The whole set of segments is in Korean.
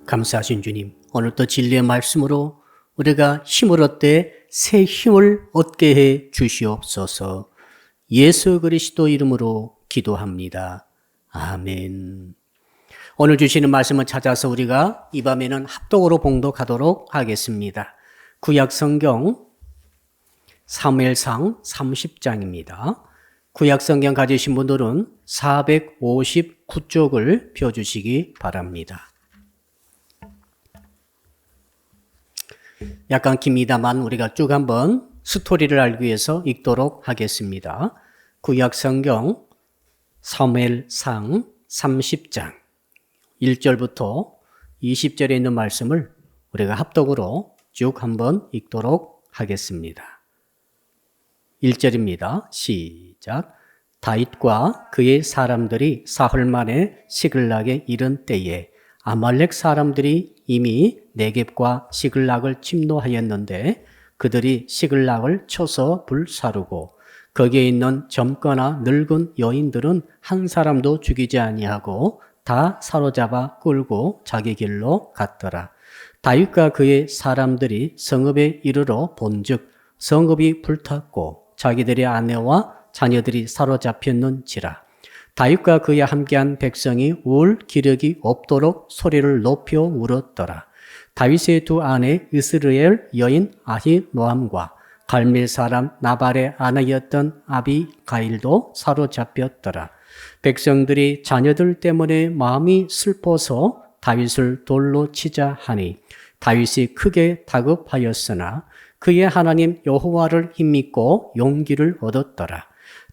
감사하신 주님, 오늘도 진리의 말씀으로 우리가 힘을 얻되 새 힘을 얻게 해 주시옵소서. 예수 그리스도 이름으로 기도합니다. 아멘. 오늘 주시는 말씀을 찾아서 우리가 이 밤에는 합독으로 봉독하도록 하겠습니다. 구약 성경 사무엘상 30장입니다. 구약 성경 가지신 분들은 459쪽을 펴주시기 바랍니다. 약간 깁니다만 우리가 쭉 한번 스토리를 알기 위해서 읽도록 하겠습니다. 구약 성경 사무엘상 30장 1절부터 20절에 있는 말씀을 우리가 합독으로 쭉 한번 읽도록 하겠습니다. 1절입니다. 시작. 다윗과 그의 사람들이 사흘 만에 시글락에 이른 때에 아말렉 사람들이 이미 네겝과 시글락을 침노하였는데 그들이 시글락을 쳐서 불사르고 거기에 있는 젊거나 늙은 여인들은 한 사람도 죽이지 아니하고 다 사로잡아 끌고 자기 길로 갔더라. 다윗과 그의 사람들이 성읍에 이르러 본즉 성읍이 불탔고 자기들의 아내와 자녀들이 사로잡혔는지라. 다윗과 그에 함께한 백성이 울 기력이 없도록 소리를 높여 울었더라. 다윗의 두 아내 이스라엘 여인 아히노암과 갈멜 사람 나발의 아내였던 아비가일도 사로잡혔더라. 백성들이 자녀들 때문에 마음이 슬퍼서 다윗을 돌로 치자 하니 다윗이 크게 다급하였으나 그의 하나님 여호와를 힘입고 용기를 얻었더라.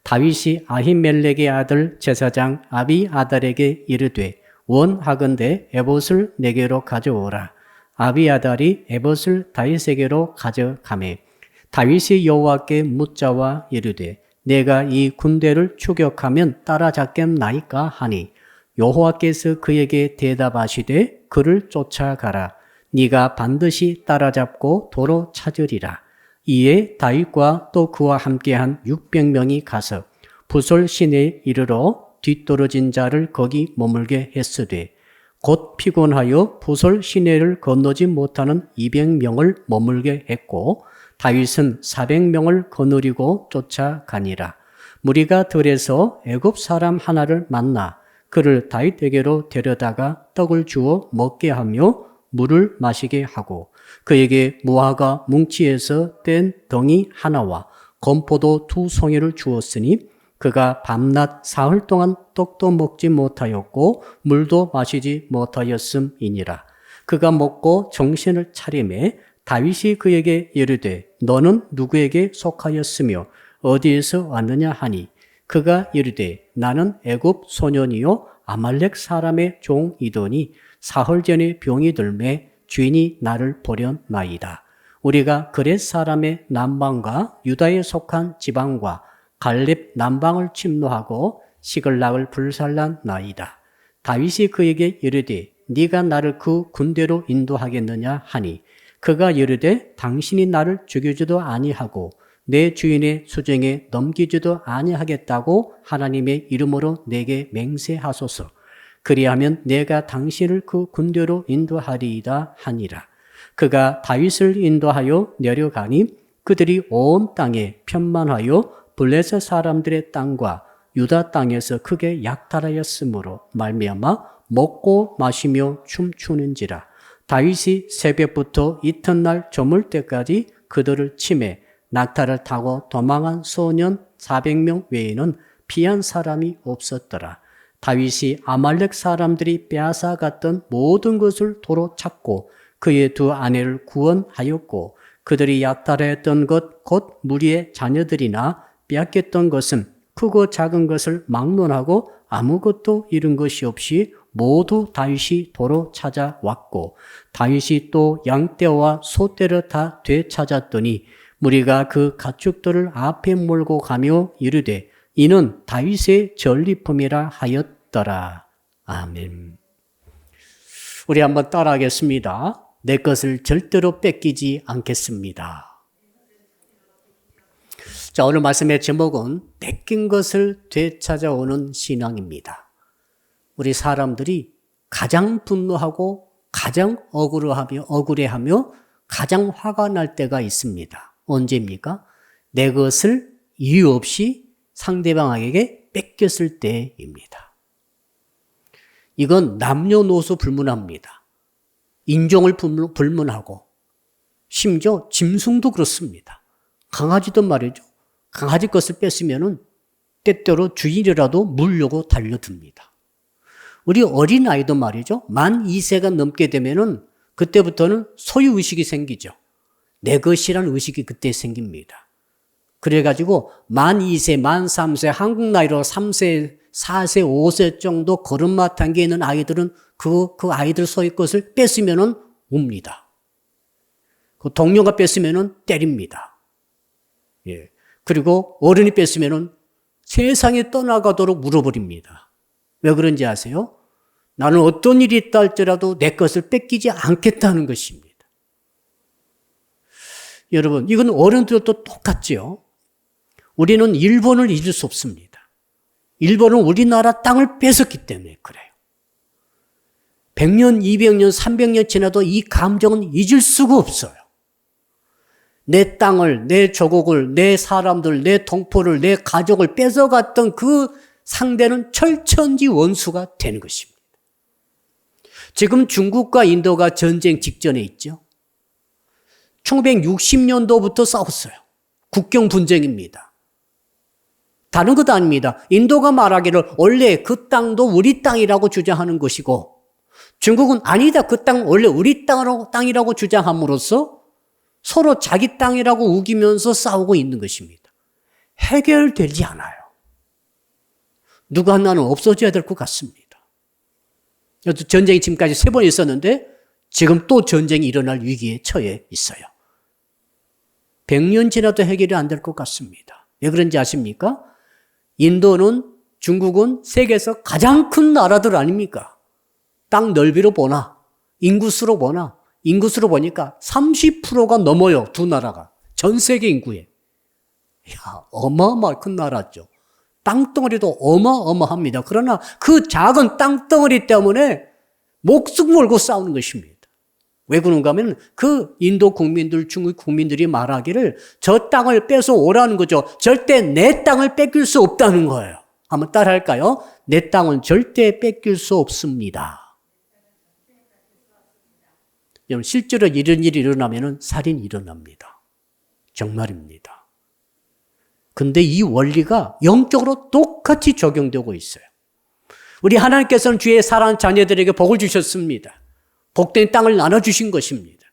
다윗이 아히멜렉의 아들 제사장 아비아달에게 이르되 원하건대 에봇을 내게로 가져오라. 아비아달이 에봇을 다윗에게로 가져가매 다윗이 여호와께 묻자와 이르되 내가 이 군대를 추격하면 따라잡겠나이까 하니 여호와께서 그에게 대답하시되 그를 쫓아가라. 네가 반드시 따라잡고 도로 찾으리라. 이에 다윗과 또 그와 함께한 600명이 가서 부솔 시내에 이르러 뒤떨어진 자를 거기 머물게 했으되 곧 피곤하여 부솔 시내를 건너지 못하는 200명을 머물게 했고 다윗은 400명을 거느리고 쫓아가니라. 무리가 들에서 애굽 사람 하나를 만나 그를 다윗에게로 데려다가 떡을 주어 먹게 하며 물을 마시게 하고 그에게 무화과 뭉치에서 뗀 덩이 하나와 건포도 2송이를 주었으니 그가 밤낮 사흘 동안 떡도 먹지 못하였고 물도 마시지 못하였음이니라. 그가 먹고 정신을 차리매 다윗이 그에게 이르되 너는 누구에게 속하였으며 어디에서 왔느냐 하니 그가 이르되 나는 애굽 소년이요 아말렉 사람의 종이더니 사흘 전에 병이 들매 주인이 나를 버렸나이다. 우리가 그렛 사람의 남방과 유다에 속한 지방과 갈렙 남방을 침노하고 시글락을 불살랐나이다. 다윗이 그에게 이르되 네가 나를 그 군대로 인도하겠느냐 하니 그가 이르되 당신이 나를 죽이지도 아니하고 내 주인의 수정에 넘기지도 아니하겠다고 하나님의 이름으로 내게 맹세하소서. 그리하면 내가 당신을 그 군대로 인도하리이다 하니라. 그가 다윗을 인도하여 내려가니 그들이 온 땅에 편만하여 블레셋 사람들의 땅과 유다 땅에서 크게 약탈하였으므로 말미암아 먹고 마시며 춤추는지라. 다윗이 새벽부터 이튿날 저물 때까지 그들을 치매 낙타를 타고 도망한 소년 400명 외에는 피한 사람이 없었더라. 다윗이 아말렉 사람들이 빼앗아갔던 모든 것을 도로 찾고 그의 두 아내를 구원하였고 그들이 약탈했던 것 곧 무리의 자녀들이나 빼앗겼던 것은 크고 작은 것을 막론하고 아무것도 잃은 것이 없이 모두 다윗이 도로 찾아왔고 다윗이 또 양떼와 소떼를 다 되찾았더니 무리가 그 가축들을 앞에 몰고 가며 이르되 이는 다윗의 전리품이라 하였더라. 아멘. 우리 한번 따라하겠습니다. 내 것을 절대로 뺏기지 않겠습니다. 자, 오늘 말씀의 제목은 뺏긴 것을 되찾아오는 신앙입니다. 우리 사람들이 가장 분노하고 가장 억울해하며 가장 화가 날 때가 있습니다. 언제입니까? 내 것을 이유 없이 상대방에게 뺏겼을 때입니다. 이건 남녀노소 불문합니다. 인종을 불문하고 심지어 짐승도 그렇습니다. 강아지도 말이죠. 강아지 것을 뺐으면은 때때로 주인이라도 물려고 달려듭니다. 우리 어린아이도 말이죠. 만 2세가 넘게 되면은 그때부터는 소유의식이 생기죠. 내 것이라는 의식이 그때 생깁니다. 그래가지고 만 2세, 만 3세, 한국 나이로 3세, 4세, 5세 정도 걸음마탄기에 있는 아이들은 그 아이들 소유 것을 뺐으면은 웁니다. 그 동료가 뺐으면은 때립니다. 예. 그리고 어른이 뺐으면은 세상에 떠나가도록 물어버립니다. 왜 그런지 아세요? 나는 어떤 일이 있다 할지라도 내 것을 뺏기지 않겠다는 것입니다. 여러분, 이건 어른들도 똑같지요. 우리는 일본을 잊을 수 없습니다. 일본은 우리나라 땅을 뺏었기 때문에 그래요. 100년, 200년, 300년 지나도 이 감정은 잊을 수가 없어요. 내 땅을, 내 조국을, 내 사람들, 내 동포를, 내 가족을 뺏어갔던 그 상대는 철천지 원수가 되는 것입니다. 지금 중국과 인도가 전쟁 직전에 있죠. 1960년도부터 싸웠어요. 국경 분쟁입니다. 다른 것도 아닙니다. 인도가 말하기를 원래 그 땅도 우리 땅이라고 주장하는 것이고 중국은 아니다. 그 땅은 원래 우리 땅이라고 주장함으로써 서로 자기 땅이라고 우기면서 싸우고 있는 것입니다. 해결되지 않아요. 누가 하나는 없어져야 될 것 같습니다. 전쟁이 지금까지 3번 있었는데 지금 또 전쟁이 일어날 위기에 처해 있어요. 100년 지나도 해결이 안 될 것 같습니다. 왜 그런지 아십니까? 인도는 중국은 세계에서 가장 큰 나라들 아닙니까? 땅 넓이로 보나 인구수로 보니까 30%가 넘어요. 두 나라가. 전 세계 인구에. 어마어마한 큰 나라죠. 땅덩어리도 어마어마합니다. 그러나 그 작은 땅덩어리 때문에 목숨 걸고 싸우는 것입니다. 왜 그런가 하면 그 인도 국민들, 중국 국민들이 말하기를 저 땅을 뺏어 오라는 거죠. 절대 내 땅을 뺏길 수 없다는 거예요. 한번 따라 할까요? 내 땅은 절대 뺏길 수 없습니다. 여러분, 실제로 이런 일이 일어나면 살인이 일어납니다. 정말입니다. 근데 이 원리가 영적으로 똑같이 적용되고 있어요. 우리 하나님께서는 주의 사랑하는 자녀들에게 복을 주셨습니다. 복된 땅을 나눠주신 것입니다.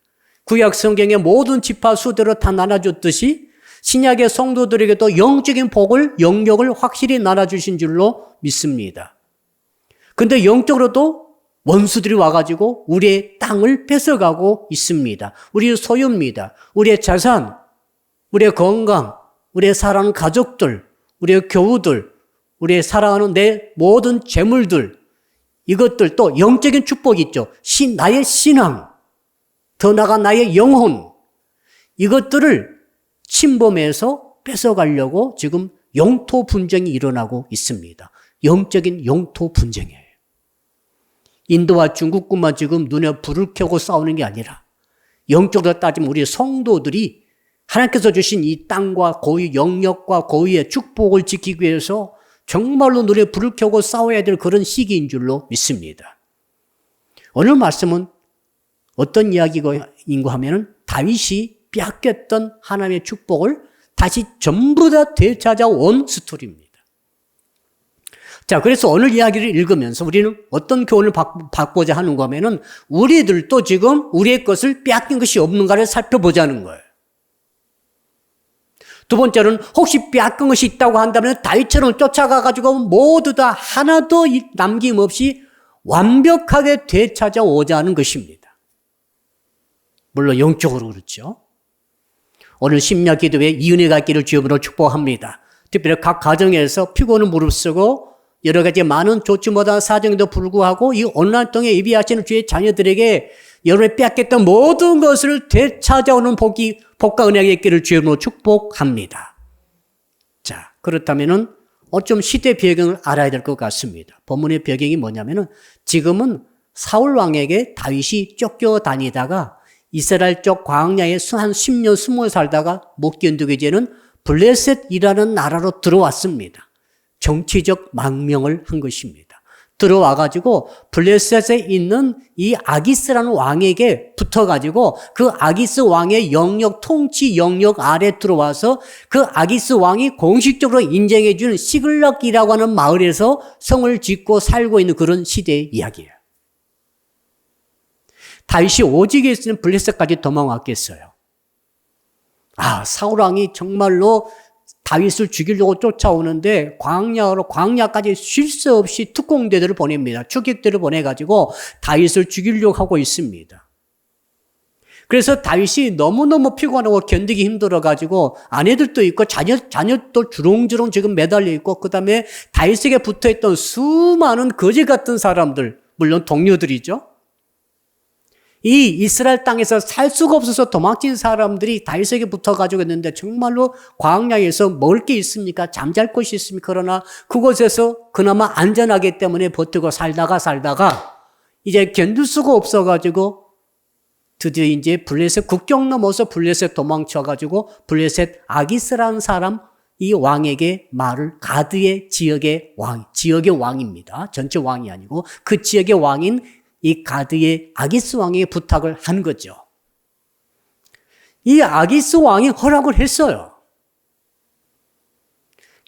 구약 성경의 모든 지파 수대로 다 나눠줬듯이 신약의 성도들에게도 영적인 복을, 영역을 확실히 나눠주신 줄로 믿습니다. 근데 영적으로도 원수들이 와가지고 우리의 땅을 뺏어가고 있습니다. 우리의 소유입니다. 우리의 자산, 우리의 건강, 우리의 사랑하는 가족들, 우리의 교우들, 우리의 사랑하는 내 모든 재물들, 이것들 또 영적인 축복이 있죠. 나의 신앙, 더 나아가 나의 영혼, 이것들을 침범해서 뺏어가려고 지금 영토 분쟁이 일어나고 있습니다. 영적인 영토 분쟁이에요. 인도와 중국뿐만 지금 눈에 불을 켜고 싸우는 게 아니라 영적으로 따지면 우리 성도들이 하나님께서 주신 이 땅과 고유 영역과 고유의 축복을 지키기 위해서 정말로 눈에 불을 켜고 싸워야 될 그런 시기인 줄로 믿습니다. 오늘 말씀은 어떤 이야기인가 하면은 다윗이 빼앗겼던 하나님의 축복을 다시 전부 다 되찾아온 스토리입니다. 자, 그래서 오늘 이야기를 읽으면서 우리는 어떤 교훈을 받고자 하는가 하면은 우리들도 지금 우리의 것을 빼앗긴 것이 없는가를 살펴보자는 거예요. 두 번째는 혹시 빼앗긴 것이 있다고 한다면 다윗처럼 쫓아가가지고 모두 다 하나도 남김없이 완벽하게 되찾아오자는 것입니다. 물론 영적으로 그렇죠. 오늘 심야 기도에 이 은혜가 있기를 주님으로 축복합니다. 특별히 각 가정에서 피곤을 무릅쓰고 여러 가지 많은 좋지 못한 사정에도 불구하고 이 온라인 통해 예비하시는 주의 자녀들에게 여러분이 빼앗겼던 모든 것을 되찾아오는 복과 은혜가 있기를 주님으로 축복합니다. 자, 그렇다면은 좀 시대 배경을 알아야 될 것 같습니다. 본문의 배경이 뭐냐면은 지금은 사울 왕에게 다윗이 쫓겨다니다가 이스라엘 쪽 광야에 한 10년 숨어 살다가 못 견디고 이제는 블레셋이라는 나라로 들어왔습니다. 정치적 망명을 한 것입니다. 들어와가지고 블레셋에 있는 이 아기스라는 왕에게 붙어가지고 그 아기스 왕의 영역, 통치 영역 아래 들어와서 그 아기스 왕이 공식적으로 인정해주는 시글락이라고 하는 마을에서 성을 짓고 살고 있는 그런 시대의 이야기예요. 다윗이 오직에 있으면 블레셋까지 도망왔겠어요. 사울 왕이 정말로 다윗을 죽이려고 쫓아오는데 광야까지 쉴 새 없이 특공대들을 보냅니다. 추격대를 보내가지고 다윗을 죽이려고 하고 있습니다. 그래서 다윗이 너무너무 피곤하고 견디기 힘들어가지고 아내들도 있고 자녀도 주렁주렁 지금 매달려 있고 그 다음에 다윗에게 붙어있던 수많은 거지 같은 사람들, 물론 동료들이죠. 이 이스라엘 땅에서 살 수가 없어서 도망친 사람들이 다윗에게 붙어가지고 있는데 정말로 광야에서 먹을 게 있습니까? 잠잘 곳이 있습니까? 그러나 그곳에서 그나마 안전하기 때문에 버티고 살다가 이제 견딜 수가 없어가지고 드디어 이제 블레셋 국경 넘어서 블레셋 도망쳐가지고 블레셋 아기스라는 사람 이 왕에게 말을 가드의 지역의 왕입니다. 전체 왕이 아니고 그 지역의 왕인 이 가드의 아기스 왕에게 부탁을 한 거죠. 이 아기스 왕이 허락을 했어요.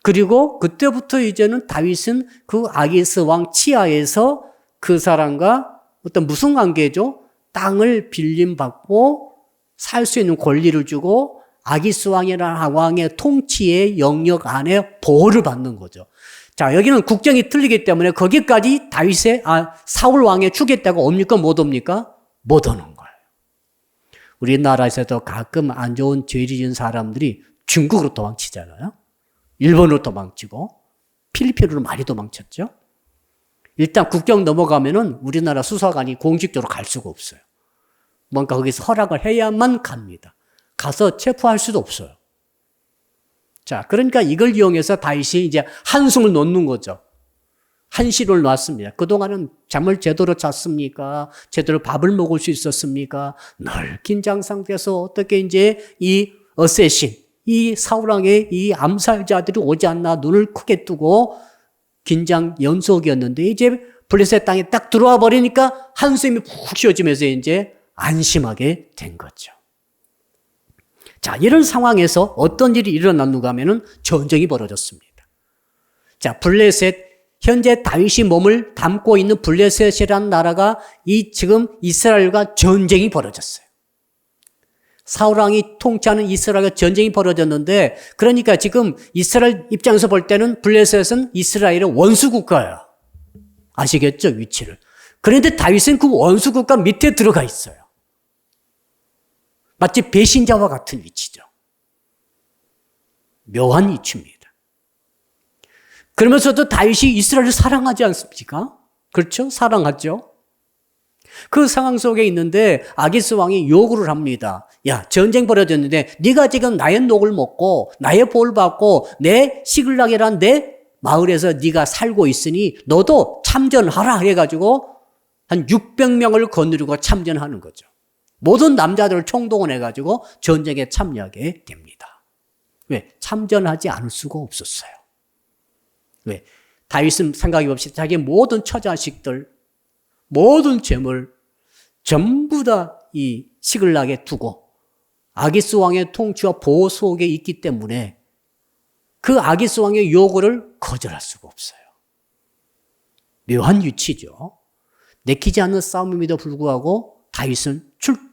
그리고 그때부터 이제는 다윗은 그 아기스 왕 치하에서 그 사람과 어떤 무슨 관계죠? 땅을 빌림받고 살 수 있는 권리를 주고 아기스 왕이라는 왕의 통치의 영역 안에 보호를 받는 거죠. 자, 여기는 국정이 틀리기 때문에 거기까지 사울 왕의 주겠다고 옵니까? 못 옵니까? 못 오는 거예요. 우리나라에서도 가끔 안 좋은 죄 지은 사람들이 중국으로 도망치잖아요. 일본으로 도망치고 필리핀으로 많이 도망쳤죠. 일단 국경 넘어가면은 우리나라 수사관이 공식적으로 갈 수가 없어요. 뭔가 거기서 허락을 해야만 갑니다. 가서 체포할 수도 없어요. 자, 그러니까 이걸 이용해서 다윗이 이제 한숨을 놓는 거죠. 한시를 놨습니다. 그동안은 잠을 제대로 잤습니까? 제대로 밥을 먹을 수 있었습니까? 늘 긴장 상태에서 어떻게 이제 이 사울왕의 이 암살자들이 오지 않나 눈을 크게 뜨고 긴장 연속이었는데 이제 블레셋 땅에 딱 들어와 버리니까 한숨이 푹 쉬어지면서 이제 안심하게 된 거죠. 자, 이런 상황에서 어떤 일이 일어났는가 하면은 전쟁이 벌어졌습니다. 자, 블레셋, 현재 다윗이 몸을 담고 있는 블레셋이라는 나라가 지금 이스라엘과 전쟁이 벌어졌어요. 사울왕이 통치하는 이스라엘과 전쟁이 벌어졌는데, 그러니까 지금 이스라엘 입장에서 볼 때는 블레셋은 이스라엘의 원수국가예요. 아시겠죠? 위치를. 그런데 다윗은 그 원수국가 밑에 들어가 있어요. 마치 배신자와 같은 위치죠. 묘한 위치입니다. 그러면서도 다윗이 이스라엘을 사랑하지 않습니까? 그렇죠? 사랑하죠. 그 상황 속에 있는데 아기스 왕이 요구를 합니다. 야, 전쟁 벌어졌는데 네가 지금 나의 녹을 먹고 나의 보호를 받고 내 시글락이란 내 마을에서 네가 살고 있으니 너도 참전하라 해가지고 한 600명을 거느리고 참전하는 거죠. 모든 남자들을 총동원해가지고 전쟁에 참여하게 됩니다. 왜? 참전하지 않을 수가 없었어요. 왜? 다윗은 생각해봅시다. 자기의 모든 처자식들, 모든 재물 전부 다 이 시글락에 두고 아기스 왕의 통치와 보호 속에 있기 때문에 그 아기스 왕의 요구를 거절할 수가 없어요. 묘한 위치죠. 내키지 않는 싸움임에도 불구하고 다윗은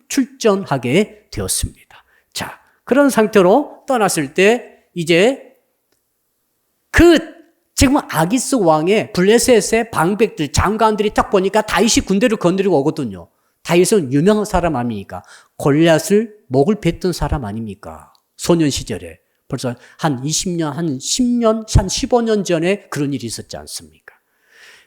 출전하게 되었습니다. 자, 그런 상태로 떠났을 때 이제 지금 아기스 왕의 블레셋의 방백들, 장관들이 딱 보니까 다윗이 군대를 건드리고 오거든요. 다윗은 유명한 사람 아닙니까? 골리앗을 목을 뱉던 사람 아닙니까? 소년 시절에. 벌써 한 20년, 한 10년, 한 15년 전에 그런 일이 있었지 않습니까?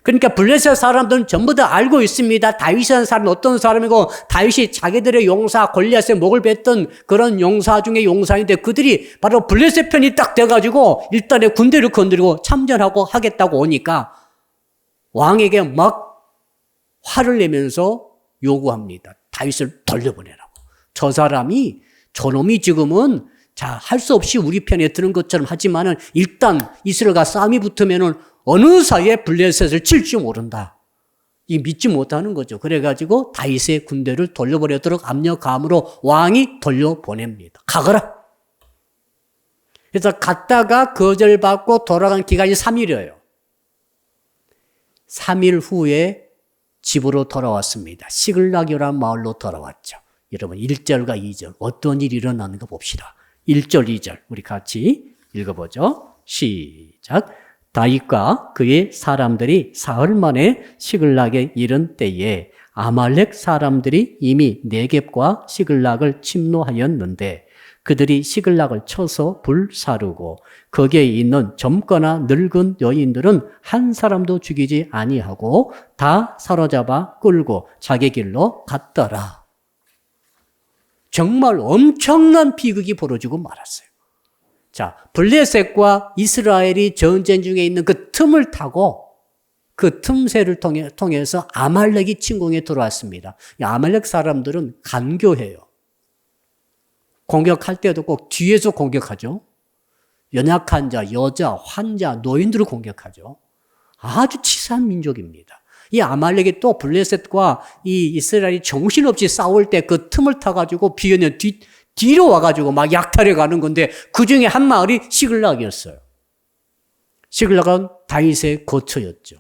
그러니까 블레셋 사람들은 전부 다 알고 있습니다. 다윗이라는 사람은 어떤 사람이고 다윗이 자기들의 용사 골리앗의 목을 뱉던 그런 용사 중에 용사인데 그들이 바로 블레셋 편이 딱 돼가지고 일단에 군대를 건드리고 참전하고 하겠다고 오니까 왕에게 막 화를 내면서 요구합니다. 다윗을 돌려보내라고. 저 사람이 저놈이 지금은 할 수 없이 우리 편에 드는 것처럼 하지만은 일단 이스라엘과 싸움이 붙으면은 어느 사이에 블레셋을 칠지 모른다. 이 믿지 못하는 거죠. 그래가지고 다윗의 군대를 돌려보내도록 압력감으로 왕이 돌려보냅니다. 가거라. 그래서 갔다가 거절받고 돌아간 기간이 3일이에요. 3일 후에 집으로 돌아왔습니다. 시글락이라는 마을로 돌아왔죠. 여러분 1절과 2절 어떤 일이 일어나는가 봅시다. 1절, 2절 우리 같이 읽어보죠. 시작. 다윗과 그의 사람들이 사흘 만에 시글락에 이른 때에 아말렉 사람들이 이미 네겝과 시글락을 침노하였는데 그들이 시글락을 쳐서 불사르고 거기에 있는 젊거나 늙은 여인들은 한 사람도 죽이지 아니하고 다 사로잡아 끌고 자기 길로 갔더라. 정말 엄청난 비극이 벌어지고 말았어요. 자, 블레셋과 이스라엘이 전쟁 중에 있는 그 틈을 타고 그 틈새를 통해서 아말렉이 침공에 들어왔습니다. 이 아말렉 사람들은 간교해요. 공격할 때도 꼭 뒤에서 공격하죠. 연약한 자, 여자, 환자, 노인들을 공격하죠. 아주 치사한 민족입니다. 이 아말렉이 또 블레셋과 이 이스라엘이 정신없이 싸울 때 그 틈을 타가지고 비연의 뒤로 와가지고 막 약탈해 가는 건데 그 중에 한 마을이 시글락이었어요. 시글락은 다윗의 거처였죠.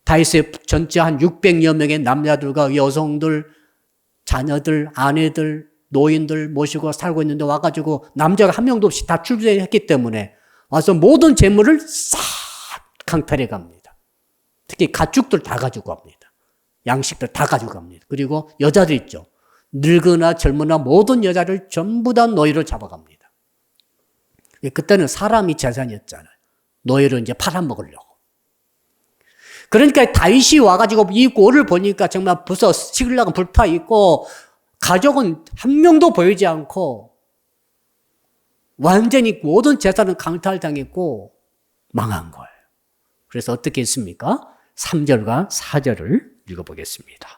다윗의 전체 한 600여 명의 남자들과 여성들, 자녀들, 아내들, 노인들 모시고 살고 있는데 와가지고 남자가 한 명도 없이 다 출전했기 때문에 와서 모든 재물을 싹 강탈해 갑니다. 특히 가축들 다 가지고 갑니다. 양식들 다 가지고 갑니다. 그리고 여자들 있죠. 늙으나 젊으나 모든 여자를 전부 다 노예로 잡아갑니다. 그때는 사람이 재산이었잖아요. 노예로 이제 팔아먹으려고. 그러니까 다윗이 와가지고 이 꼴을 보니까 정말 벌써 시글락은 불타 있고 가족은 한 명도 보이지 않고 완전히 모든 재산은 강탈당했고 망한 거예요. 그래서 어떻게 했습니까? 3절과 4절을 읽어보겠습니다.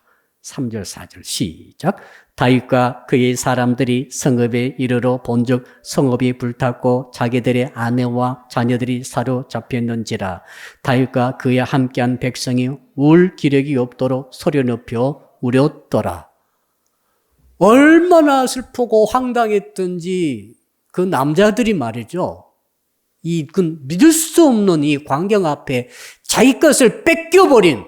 3절, 4절 시작. 다윗과 그의 사람들이 성읍에 이르러 본즉 성읍이 불탔고 자기들의 아내와 자녀들이 사로잡혔는지라. 다윗과 그의 함께한 백성이 울 기력이 없도록 소리 높여 울었더라. 얼마나 슬프고 황당했던지 그 남자들이 말이죠. 그 믿을 수 없는 이 광경 앞에 자기 것을 뺏겨버린,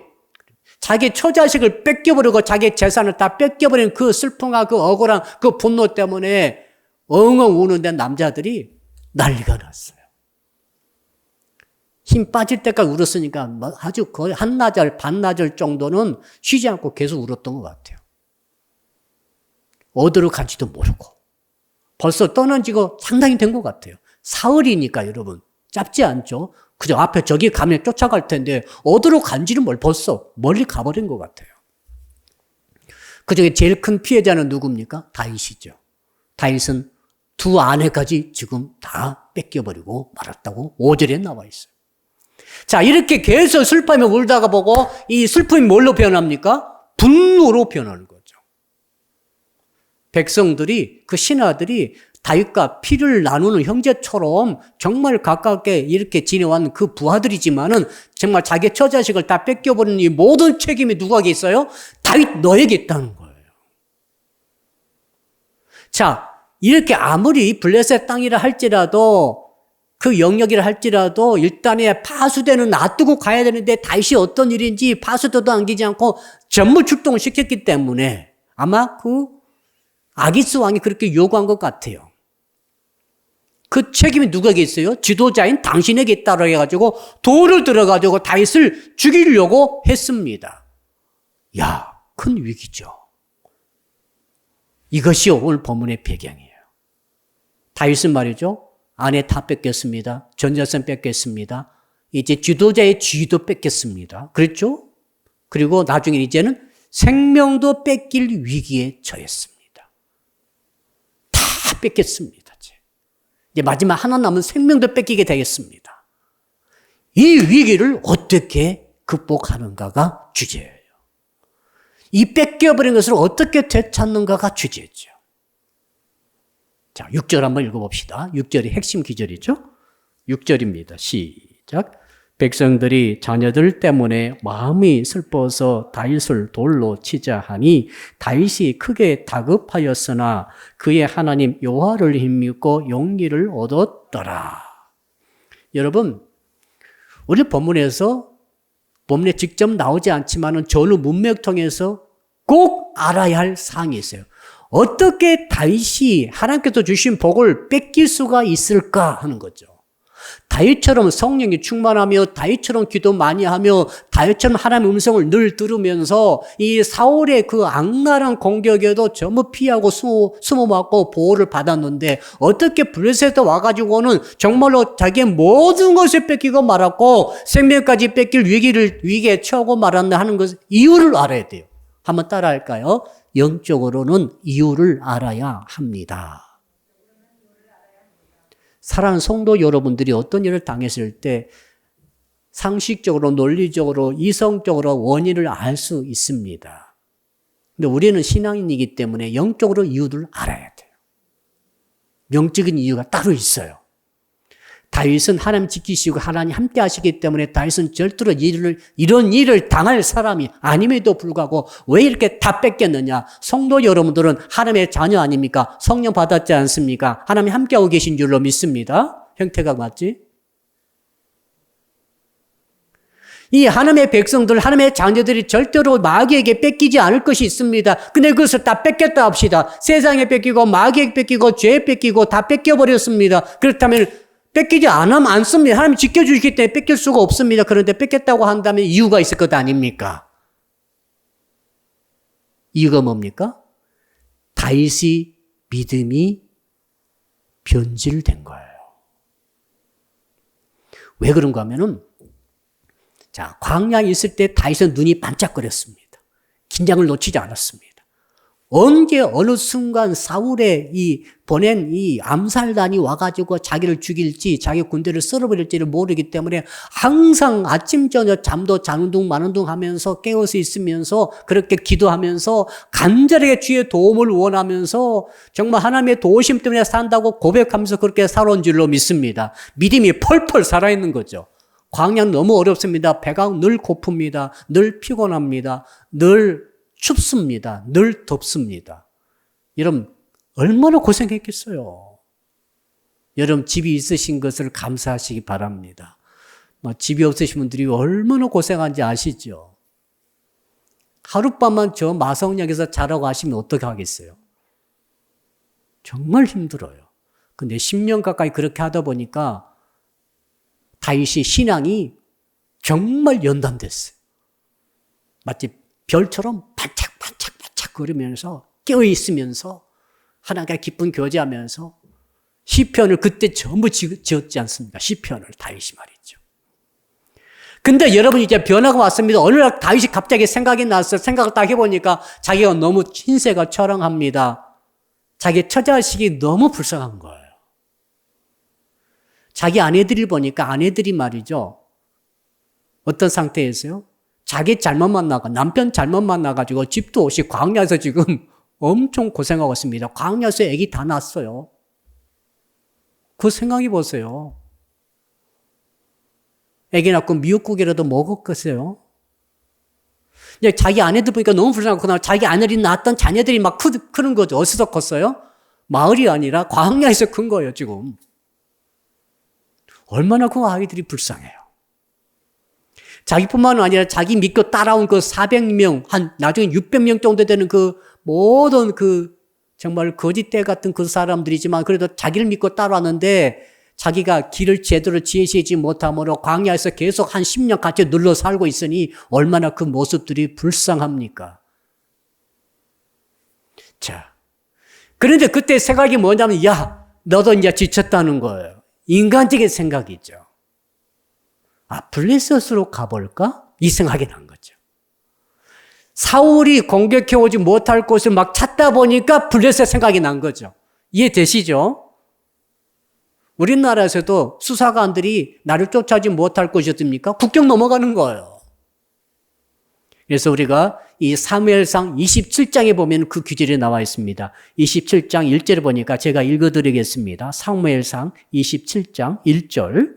자기 처자식을 뺏겨버리고 자기 재산을 다 뺏겨버린 그 슬픔과 그 억울한 그 분노 때문에 엉엉 우는데 남자들이 난리가 났어요. 힘 빠질 때까지 울었으니까 아주 거의 한나절, 반나절 정도는 쉬지 않고 계속 울었던 것 같아요. 어디로 간지도 모르고. 벌써 떠난 지가 상당히 된 것 같아요. 사흘이니까 여러분 짧지 않죠? 그저 앞에 저기 가면 쫓아갈 텐데 어디로 간지는 벌써 멀리 가버린 것 같아요. 그중에 제일 큰 피해자는 누굽니까? 다윗이죠. 다윗은 두 아내까지 지금 다 뺏겨버리고 말았다고 5절에 나와 있어요. 자, 이렇게 계속 슬퍼하며 울다가 보고 이 슬픔이 뭘로 변합니까? 분노로 변하는 거죠. 백성들이, 그 신하들이 다윗과 피를 나누는 형제처럼 정말 가깝게 이렇게 지내왔는 그 부하들이지만은 정말 자기 처자식을 다 뺏겨버리는 이 모든 책임이 누구에게 있어요? 다윗 너에게 있다는 거예요. 자, 이렇게 아무리 블레셋 땅이라 할지라도 그 영역이라 할지라도 일단에 파수대는 놔두고 가야 되는데 다윗이 어떤 일인지 파수대도 안기지 않고 전부 출동을 시켰기 때문에 아마 그 아기스 왕이 그렇게 요구한 것 같아요. 그 책임이 누구에게 있어요? 지도자인 당신에게 있다고 해가지고 돌을 들어가지고 다윗을 죽이려고 했습니다. 야, 큰 위기죠. 이것이 오늘 본문의 배경이에요. 다윗은 말이죠. 아내 다 뺏겼습니다. 전자선 뺏겼습니다. 이제 지도자의 지위도 뺏겼습니다. 그렇죠? 그리고 나중에 이제는 생명도 뺏길 위기에 처했습니다. 다 뺏겼습니다. 이제 마지막 하나 남은 생명도 뺏기게 되겠습니다. 이 위기를 어떻게 극복하는가가 주제예요. 이 뺏겨버린 것을 어떻게 되찾는가가 주제죠. 자, 6절 한번 읽어봅시다. 6절이 핵심 기절이죠. 6절입니다. 시작. 백성들이 자녀들 때문에 마음이 슬퍼서 다윗을 돌로 치자 하니 다윗이 크게 다급하였으나 그의 하나님 여호와를 힘입고 용기를 얻었더라. 여러분, 우리 본문에 직접 나오지 않지만은 전후 문맥 통해서 꼭 알아야 할 사항이 있어요. 어떻게 다윗이 하나님께서 주신 복을 뺏길 수가 있을까 하는 거죠. 다윗처럼 성령이 충만하며 다윗처럼 기도 많이 하며 다윗처럼 하나님의 음성을 늘 들으면서 이 사울의 그 악랄한 공격에도 전부 피하고 숨어맞고 보호를 받았는데 어떻게 블레셋에 와가지고는 정말로 자기의 모든 것을 뺏기고 말았고 생명까지 뺏길 위기에 처하고 말았나 하는 것 이유를 알아야 돼요. 한번 따라 할까요? 영적으로는 이유를 알아야 합니다. 사랑하는 성도 여러분들이 어떤 일을 당했을 때 상식적으로, 논리적으로, 이성적으로 원인을 알 수 있습니다. 근데 우리는 신앙인이기 때문에 영적으로 이유를 알아야 돼요. 영적인 이유가 따로 있어요. 다윗은 하나님 지키시고 하나님 함께 하시기 때문에 다윗은 절대로 이런 일을 당할 사람이 아님에도 불구하고 왜 이렇게 다 뺏겼느냐? 성도 여러분들은 하나님의 자녀 아닙니까? 성령 받았지 않습니까? 하나님 함께하고 계신 줄로 믿습니다. 형태가 맞지? 이 하나님의 백성들, 하나님의 자녀들이 절대로 마귀에게 뺏기지 않을 것이 있습니다. 근데 그것을 다 뺏겼다 합시다. 세상에 뺏기고 마귀에게 뺏기고 죄에 뺏기고 다 뺏겨버렸습니다. 그렇다면 뺏기지 않으면 안 씁니다. 하나님 지켜주시기 때문에 뺏길 수가 없습니다. 그런데 뺏겼다고 한다면 이유가 있을 것 아닙니까? 이유가 뭡니까? 다윗이 믿음이 변질된 거예요. 왜 그런가 하면은 자, 광야에 있을 때 다윗은 눈이 반짝거렸습니다. 긴장을 놓치지 않았습니다. 언제 어느 순간 사울의 보낸 암살단이 와가지고 자기를 죽일지 자기 군대를 썰어버릴지를 모르기 때문에 항상 아침 저녁 잠도 자는 둥 마는 둥 하면서 깨어서 있으면서 그렇게 기도하면서 간절하게 주의 도움을 원하면서 정말 하나님의 도우심 때문에 산다고 고백하면서 그렇게 살아온 줄로 믿습니다. 믿음이 펄펄 살아있는 거죠. 광야는 너무 어렵습니다. 배가 늘 고픕니다. 늘 피곤합니다. 늘 춥습니다. 늘 덥습니다. 여러분 얼마나 고생했겠어요. 여러분 집이 있으신 것을 감사하시기 바랍니다. 집이 없으신 분들이 얼마나 고생한지 아시죠? 하룻밤만 저 마성역에서 자라고 하시면 어떻게 하겠어요? 정말 힘들어요. 근데 10년 가까이 그렇게 하다 보니까 다윗의 신앙이 정말 연단됐어요. 마치 별처럼 반짝반짝반짝 거리면서 깨어있으면서 하나님과 깊은 교제하면서 시편을 그때 전부 지었지 않습니까? 시편을 다윗이 말이죠. 근데 여러분 이제 변화가 왔습니다. 어느 날 다윗이 갑자기 생각이 났어요. 생각을 딱 해보니까 자기가 너무 신세가 처량합니다. 자기 처자식이 너무 불쌍한 거예요. 자기 아내들을 보니까 아내들이 말이죠. 어떤 상태에서요? 자기 잘못 만나고 남편 잘못 만나가지고 집도 없이 광야에서 지금 엄청 고생하고 있습니다. 광야에서 애기 다 낳았어요. 그 생각해 보세요. 애기 낳고 미역국이라도 먹었겠어요? 이제 자기 아내들 보니까 너무 불쌍하고 자기 아내들이 낳았던 자녀들이 막 크는 거죠. 어디서 컸어요? 마을이 아니라 광야에서 큰 거예요, 지금. 얼마나 그 아이들이 불쌍해요. 자기뿐만 아니라 자기 믿고 따라온 그 400명, 나중에 600명 정도 되는 그 모든 정말 거짓대 같은 그 사람들이지만 그래도 자기를 믿고 따라왔는데 자기가 길을 제대로 지시지 못함으로 광야에서 계속 한 10년 같이 눌러 살고 있으니 얼마나 그 모습들이 불쌍합니까? 자, 그런데 그때 생각이 뭐냐면, 너도 이제 지쳤다는 거예요. 인간적인 생각이죠. 블레셋으로 가볼까? 이 생각이 난 거죠. 사울이 공격해오지 못할 곳을 막 찾다 보니까 블레셋 생각이 난 거죠. 이해되시죠? 우리나라에서도 수사관들이 나를 쫓아오지 못할 곳이 어딥니까? 국경 넘어가는 거예요. 그래서 우리가 이 사무엘상 27장에 보면 그 규절이 나와 있습니다. 27장 1절을 보니까 제가 읽어드리겠습니다. 사무엘상 27장 1절.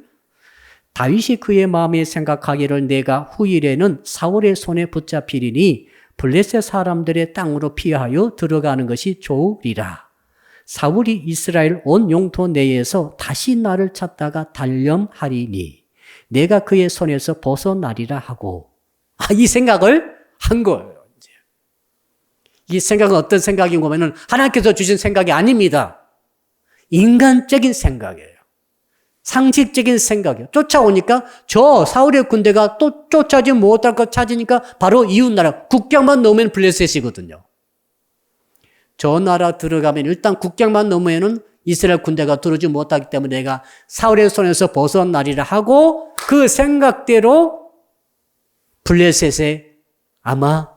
다윗이 그의 마음에 생각하기를 내가 후일에는 사울의 손에 붙잡히리니 블레셋 사람들의 땅으로 피하여 들어가는 것이 좋으리라. 사울이 이스라엘 온 영토 내에서 다시 나를 찾다가 단념하리니 내가 그의 손에서 벗어나리라 하고, 이 생각을 한 거예요. 이제. 이 생각은 어떤 생각인 거면은 하나님께서 주신 생각이 아닙니다. 인간적인 생각이에요. 상식적인 생각이에요. 쫓아오니까 저 사울의 군대가 또 쫓아오지 못할 것 찾으니까 바로 이웃나라 국경만 넘으면 블레셋이거든요. 저 나라 들어가면 일단 국경만 넘으면은 이스라엘 군대가 들어오지 못하기 때문에 내가 사울의 손에서 벗어나리라 하고 그 생각대로 블레셋에 아마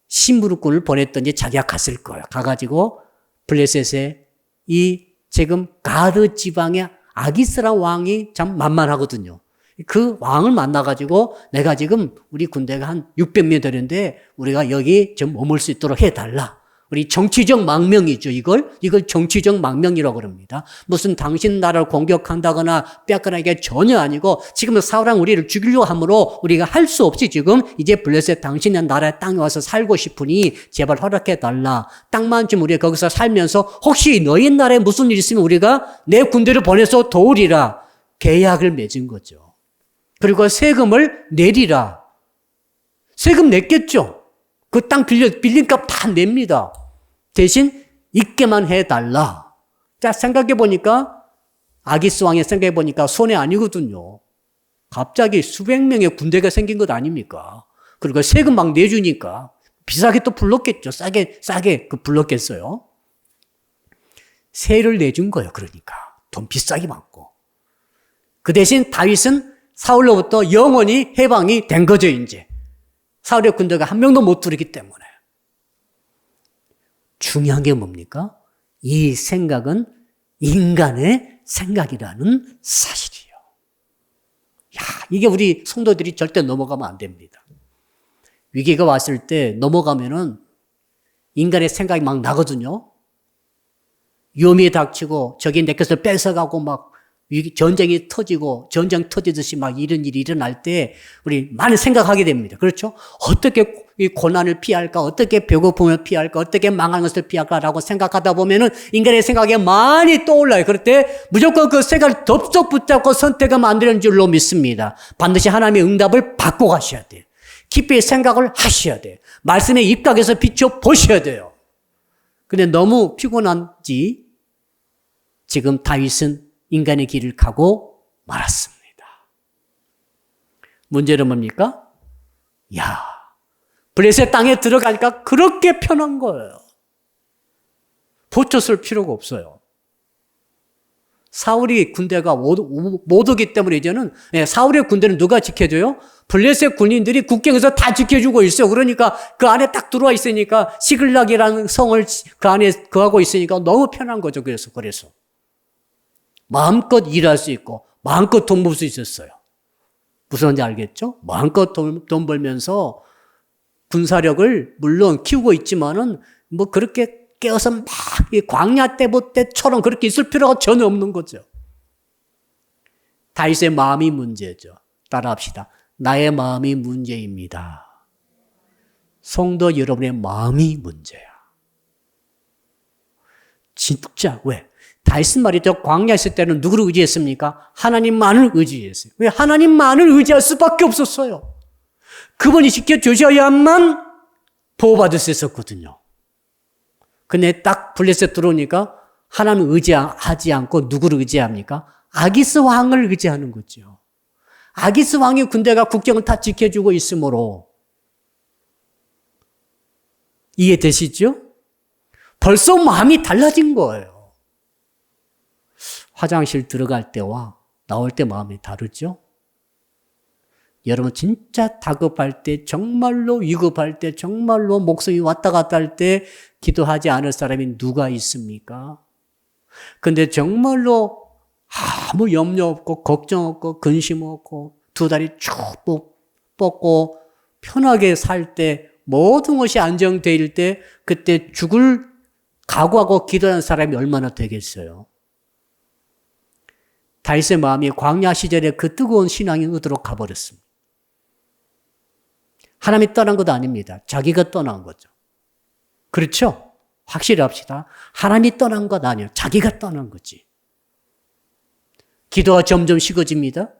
심부름꾼을 보냈더니 자기가 갔을 거예요. 가가지고 블레셋에 이 지금 가드 지방의 아기스라 왕이 참 만만하거든요. 그 왕을 만나가지고 내가 지금 우리 군대가 한 600명 되는데 우리가 여기 좀 머물 수 있도록 해달라. 우리 정치적 망명이죠. 이걸 정치적 망명이라고 그럽니다. 무슨 당신 나라를 공격한다거나 뺏거나 이게 전혀 아니고 지금 사울왕 우리를 죽이려고 하므로 우리가 할 수 없이 지금 이제 블레셋 당신의 나라의 땅에 와서 살고 싶으니 제발 허락해달라. 땅만 좀 우리가 거기서 살면서 혹시 너희 나라에 무슨 일 있으면 우리가 내 군대를 보내서 도우리라. 계약을 맺은 거죠. 그리고 세금을 내리라. 세금 냈겠죠. 그 땅 빌린 값 다 냅니다. 대신 있게만 해달라. 자, 생각해보니까 아기스 왕의 생각해보니까 손해 아니거든요. 갑자기 수백 명의 군대가 생긴 것 아닙니까? 그리고 세금 막 내주니까 비싸게 또 불렀겠죠. 싸게 불렀겠어요. 세를 내준 거예요. 그러니까 돈 비싸게 받고. 그 대신 다윗은 사울로부터 영원히 해방이 된 거죠. 이제 사울의 군대가 한 명도 못 들이기 때문에. 중요한 게 뭡니까? 이 생각은 인간의 생각이라는 사실이에요. 이게 우리 성도들이 절대 넘어가면 안 됩니다. 위기가 왔을 때 넘어가면은 인간의 생각이 막 나거든요. 위험이 닥치고 적이 내 것을 뺏어가고 막 전쟁이 터지고 전쟁 터지듯이 막 이런 일이 일어날 때 우리 많이 생각하게 됩니다. 그렇죠? 어떻게 이 고난을 피할까? 어떻게 배고픔을 피할까? 어떻게 망하는 것을 피할까라고 생각하다 보면은 인간의 생각이 많이 떠올라요. 그럴 때 무조건 그 생각을 덥석 붙잡고 선택하면 안 되는 줄로 믿습니다. 반드시 하나님의 응답을 받고 가셔야 돼요. 깊이 생각을 하셔야 돼요. 말씀에 입각해서 비춰보셔야 돼요. 근데 너무 피곤한지 지금 다윗은 인간의 길을 가고 말았습니다. 문제는 뭡니까? 블레셋 땅에 들어가니까 그렇게 편한 거예요. 보초 쓸 필요가 없어요. 사울이 군대가 못 오기 때문에 이제는 사울의 군대는 누가 지켜줘요? 블레셋 군인들이 국경에서 다 지켜주고 있어요. 그러니까 그 안에 딱 들어와 있으니까 시글락이라는 성을 그 안에 거하고 있으니까 너무 편한 거죠. 그래서 마음껏 일할 수 있고 마음껏 돈 벌 수 있었어요. 무슨지 알겠죠? 마음껏 돈 벌면서 군사력을 물론 키우고 있지만은 뭐 그렇게 깨어서 막 광야 때처럼 그렇게 있을 필요가 전혀 없는 거죠. 다윗의 마음이 문제죠. 따라합시다. 나의 마음이 문제입니다. 성도 여러분의 마음이 문제야. 진짜 왜? 다윗은 말이죠. 광야에 있을 때는 누구를 의지했습니까? 하나님만을 의지했어요. 왜? 하나님만을 의지할 수밖에 없었어요. 그분이 지켜주셔야만 보호받을 수 있었거든요. 근데 딱 블레셋 들어오니까 하나님을 의지하지 않고 누구를 의지합니까? 아기스 왕을 의지하는 거죠. 아기스 왕의 군대가 국경을 다 지켜주고 있으므로 이해되시죠? 벌써 마음이 달라진 거예요. 화장실 들어갈 때와 나올 때 마음이 다르죠? 여러분 진짜 다급할 때, 정말로 위급할 때, 정말로 목숨이 왔다 갔다 할 때 기도하지 않을 사람이 누가 있습니까? 근데 정말로 아무 염려 없고 걱정 없고 근심 없고 두 다리 쭉 뻗고 편하게 살 때, 모든 것이 안정될 때, 그때 죽을 각오하고 기도하는 사람이 얼마나 되겠어요. 다윗의 마음이 광야 시절에 그 뜨거운 신앙이 어디로 가버렸습니다. 하나님이 떠난 것도 아닙니다. 자기가 떠난 거죠. 그렇죠? 확실히 합시다. 하나님이 떠난 것 아니에요. 자기가 떠난 거지. 기도가 점점 식어집니다.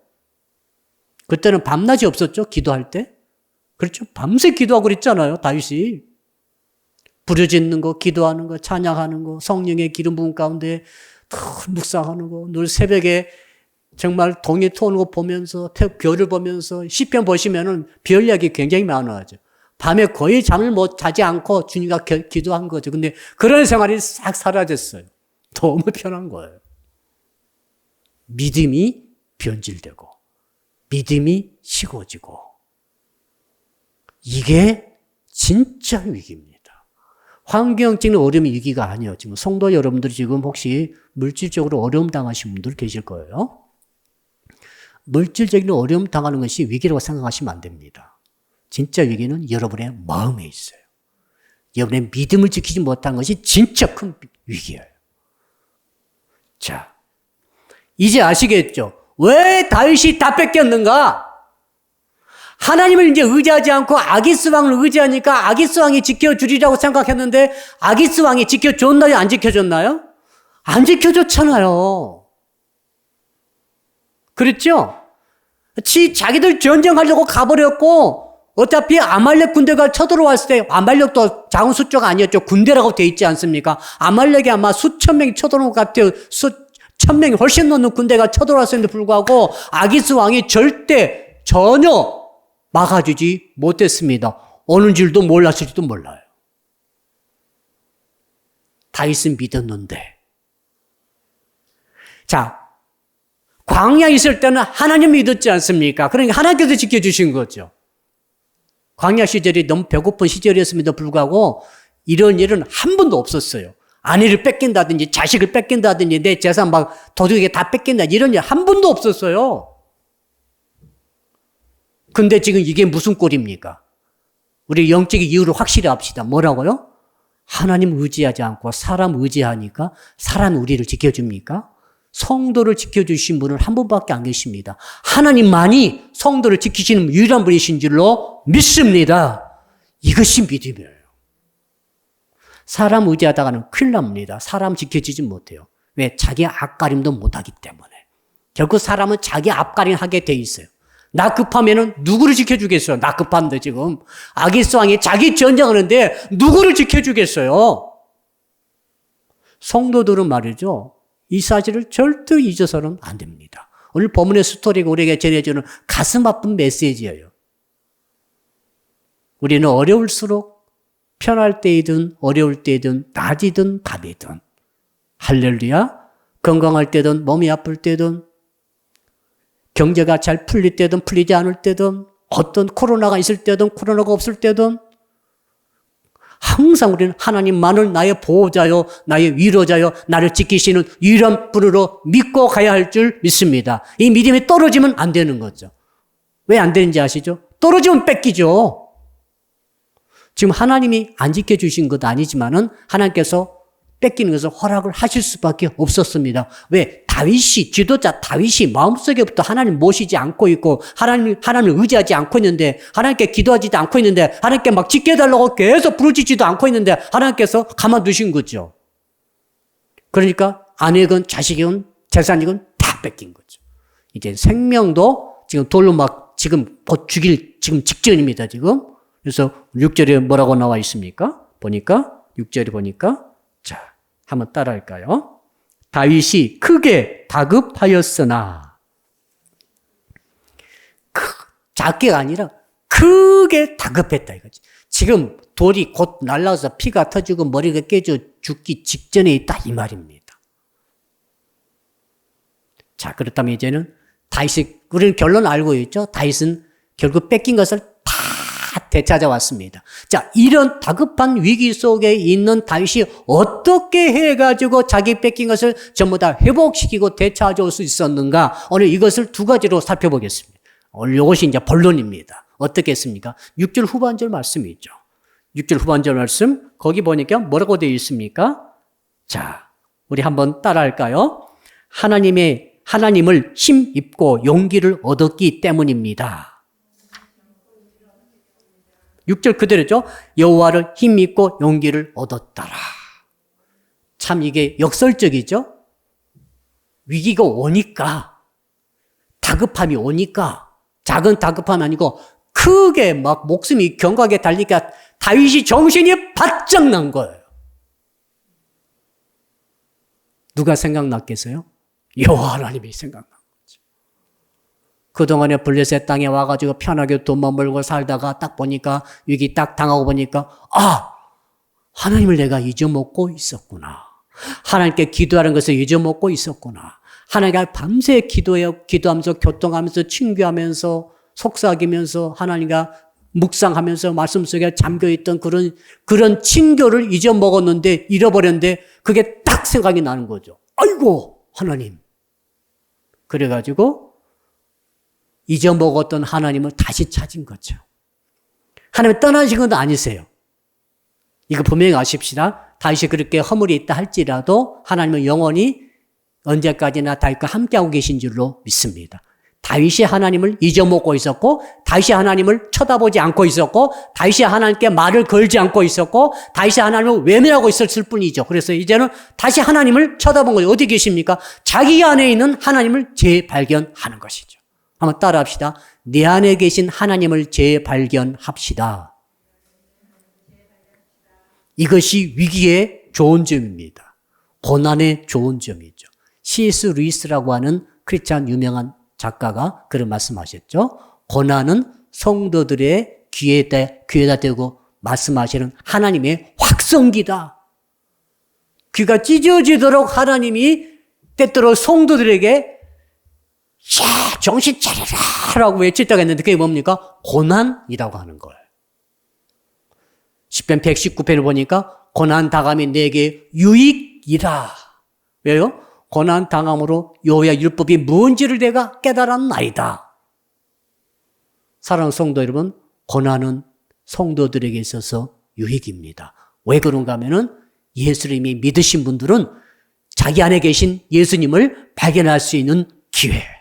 그때는 밤낮이 없었죠? 기도할 때. 그렇죠? 밤새 기도하고 그랬잖아요. 다윗이. 부르짖는 거, 기도하는 거, 찬양하는 거, 성령의 기름 부음 가운데 묵상하는 거, 늘 새벽에 정말 동이 터오는 거 보면서, 별을 보면서, 시편 보시면은 별 이야기 굉장히 많아하죠. 밤에 거의 잠을 못 자지 않고 주님과 기도한 거죠. 근데 그런 생활이 싹 사라졌어요. 너무 편한 거예요. 믿음이 변질되고, 믿음이 식어지고, 이게 진짜 위기입니다. 환경적인 어려움이 위기가 아니에요. 지금 성도 여러분들이 지금 혹시 물질적으로 어려움 당하신 분들 계실 거예요. 물질적인 어려움 당하는 것이 위기라고 생각하시면 안 됩니다. 진짜 위기는 여러분의 마음에 있어요. 여러분의 믿음을 지키지 못한 것이 진짜 큰 위기예요. 자, 이제 아시겠죠? 왜 다윗이 다 뺏겼는가? 하나님을 이제 의지하지 않고 아기스 왕을 의지하니까 아기스 왕이 지켜주리라고 생각했는데 아기스 왕이 지켜줬나요? 안 지켜줬나요? 안 지켜줬잖아요. 그랬죠? 자기들 전쟁하려고 가버렸고 어차피 아말렉 군대가 쳐들어왔을 때 아말렉도 작은 숫자가 아니었죠. 군대라고 돼 있지 않습니까? 아말렉이 아마 수천 명이 쳐들어온 것 같아요. 수천 명이 훨씬 넘는 군대가 쳐들어왔음에도 불구하고 아기스 왕이 절대 전혀 막아주지 못했습니다. 어느 줄도 몰랐을지도 몰라요. 다윗은 믿었는데. 자, 광야에 있을 때는 하나님 믿었지 않습니까? 그러니까 하나님께서 지켜주신 거죠. 광야 시절이 너무 배고픈 시절이었음에도 불구하고 이런 일은 한 번도 없었어요. 아내를 뺏긴다든지 자식을 뺏긴다든지 내 재산 막 도둑에게 다 뺏긴다 이런 일 한 번도 없었어요. 근데 지금 이게 무슨 꼴입니까? 우리 영적인 이유를 확실히 합시다. 뭐라고요? 하나님 의지하지 않고 사람 의지하니까 사람 우리를 지켜줍니까? 성도를 지켜주신 분은 한 분밖에 안 계십니다. 하나님만이 성도를 지키시는 유일한 분이신 줄로 믿습니다. 이것이 믿음이에요. 사람 의지하다가는 큰일 납니다. 사람 지켜주지 못해요. 왜? 자기 앞가림도 못하기 때문에. 결국 사람은 자기 앞가림 하게 돼 있어요. 나 급하면은 누구를 지켜주겠어요? 나 급한데 지금. 아기스 왕이 자기 전쟁하는데 누구를 지켜주겠어요? 성도들은 말이죠. 이 사실을 절대 잊어서는 안 됩니다. 오늘 본문의 스토리가 우리에게 전해주는 가슴 아픈 메시지예요. 우리는 어려울수록 편할 때이든 어려울 때이든 낮이든 밤이든 할렐루야 건강할 때든 몸이 아플 때든 경제가 잘 풀릴 때든 풀리지 않을 때든 어떤 코로나가 있을 때든 코로나가 없을 때든 항상 우리는 하나님만을 나의 보호자요 나의 위로자요 나를 지키시는 유일한 분으로 믿고 가야 할 줄 믿습니다. 이 믿음이 떨어지면 안 되는 거죠. 왜 안 되는지 아시죠? 떨어지면 뺏기죠. 지금 하나님이 안 지켜주신 것도 아니지만은 하나님께서 뺏기는 것을 허락을 하실 수밖에 없었습니다. 왜? 다윗이, 지도자 다윗이 마음속에부터 하나님 모시지 않고 있고 하나님을 의지하지 않고 있는데 하나님께 기도하지도 않고 있는데 하나님께 막 지켜달라고 계속 부르짖지도 않고 있는데 하나님께서 가만두신 거죠. 그러니까 아내건 자식이건 재산이건 다 뺏긴 거죠. 이제 생명도 지금 돌로 막 지금 죽일 지금 직전입니다. 지금. 그래서 6절에 뭐라고 나와 있습니까? 보니까 6절에 보니까 자, 한번 따라할까요? 다윗이 크게 다급하였으나 작게가 아니라 크게 다급했다 이거지. 지금 돌이 곧 날라와서 피가 터지고 머리가 깨져 죽기 직전에 있다 이 말입니다. 자, 그렇다면 이제는 다윗이 우리는 결론 알고 있죠. 다윗은 결국 뺏긴 것을 다 되찾아왔습니다. 자, 이런 다급한 위기 속에 있는 다윗이 어떻게 해가지고 자기 뺏긴 것을 전부 다 회복시키고 되찾아올 수 있었는가? 오늘 이것을 두 가지로 살펴보겠습니다. 오늘 이것이 이제 본론입니다. 어떻게 했습니까? 6절 후반절 말씀이 있죠. 6절 후반절 말씀 거기 보니까 뭐라고 되어 있습니까? 자, 우리 한번 따라할까요? 하나님을 힘입고 용기를 얻었기 때문입니다. 6절 그대로죠. 여호와를 힘입고 용기를 얻었더라. 참 이게 역설적이죠. 위기가 오니까, 다급함이 오니까, 작은 다급함이 아니고 크게 막 목숨이 경각에 달리니까 다윗이 정신이 바짝 난 거예요. 누가 생각났겠어요? 여호와 하나님이 생각난 거죠. 그동안에 블레셋 땅에 와가지고 편하게 돈만 벌고 살다가 딱 보니까 위기 딱 당하고 보니까 하나님을 내가 잊어먹고 있었구나. 하나님께 기도하는 것을 잊어먹고 있었구나. 하나님께 밤새 기도하면서 교통하면서 친교하면서 속삭이면서 하나님과 묵상하면서 말씀 속에 잠겨있던 그런 친교를 잊어먹었는데 잃어버렸는데 그게 딱 생각이 나는 거죠. 아이고 하나님. 그래가지고 잊어먹었던 하나님을 다시 찾은 거죠. 하나님 떠나신 건 아니세요. 이거 분명히 아십시다. 다윗이 그렇게 허물이 있다 할지라도 하나님은 영원히 언제까지나 다윗과 함께하고 계신 줄로 믿습니다. 다윗이 하나님을 잊어먹고 있었고 다윗이 하나님을 쳐다보지 않고 있었고 다윗이 하나님께 말을 걸지 않고 있었고 다윗이 하나님을 외면하고 있었을 뿐이죠. 그래서 이제는 다시 하나님을 쳐다본 거예요. 어디 계십니까? 자기 안에 있는 하나님을 재발견하는 것이죠. 한번 따라합시다. 내 안에 계신 하나님을 재발견합시다. 이것이 위기의 좋은 점입니다. 고난의 좋은 점이죠. C.S. 루이스라고 하는 크리스찬 유명한 작가가 그런 말씀하셨죠. 고난은 성도들의 귀에다 대고 말씀하시는 하나님의 확성기다. 귀가 찢어지도록 하나님이 때때로 성도들에게 야, 정신 차려라 라고 외쳤다고 했는데 그게 뭡니까? 고난이라고 하는 거예요. 시편 119편을 보니까 고난 당함이 내게 유익이라. 왜요? 고난 당함으로 여호와의 율법이 뭔지를 내가 깨달았나이다. 사랑하는 성도 여러분, 고난은 성도들에게 있어서 유익입니다. 왜 그런가 하면은 예수님이 믿으신 분들은 자기 안에 계신 예수님을 발견할 수 있는 기회예요.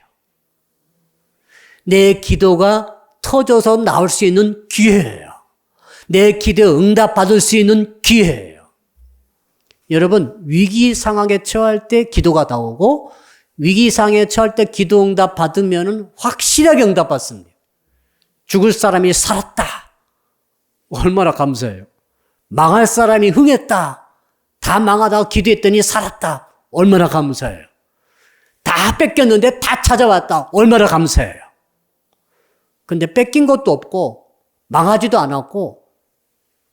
내 기도가 터져서 나올 수 있는 기회예요. 내 기도에 응답받을 수 있는 기회예요. 여러분, 위기 상황에 처할 때 기도가 나오고 위기 상황에 처할 때 기도 응답 받으면 확실하게 응답 받습니다. 죽을 사람이 살았다. 얼마나 감사해요. 망할 사람이 흥했다. 다 망하다가 기도했더니 살았다. 얼마나 감사해요. 다 뺏겼는데 다 찾아왔다. 얼마나 감사해요. 근데 뺏긴 것도 없고 망하지도 않았고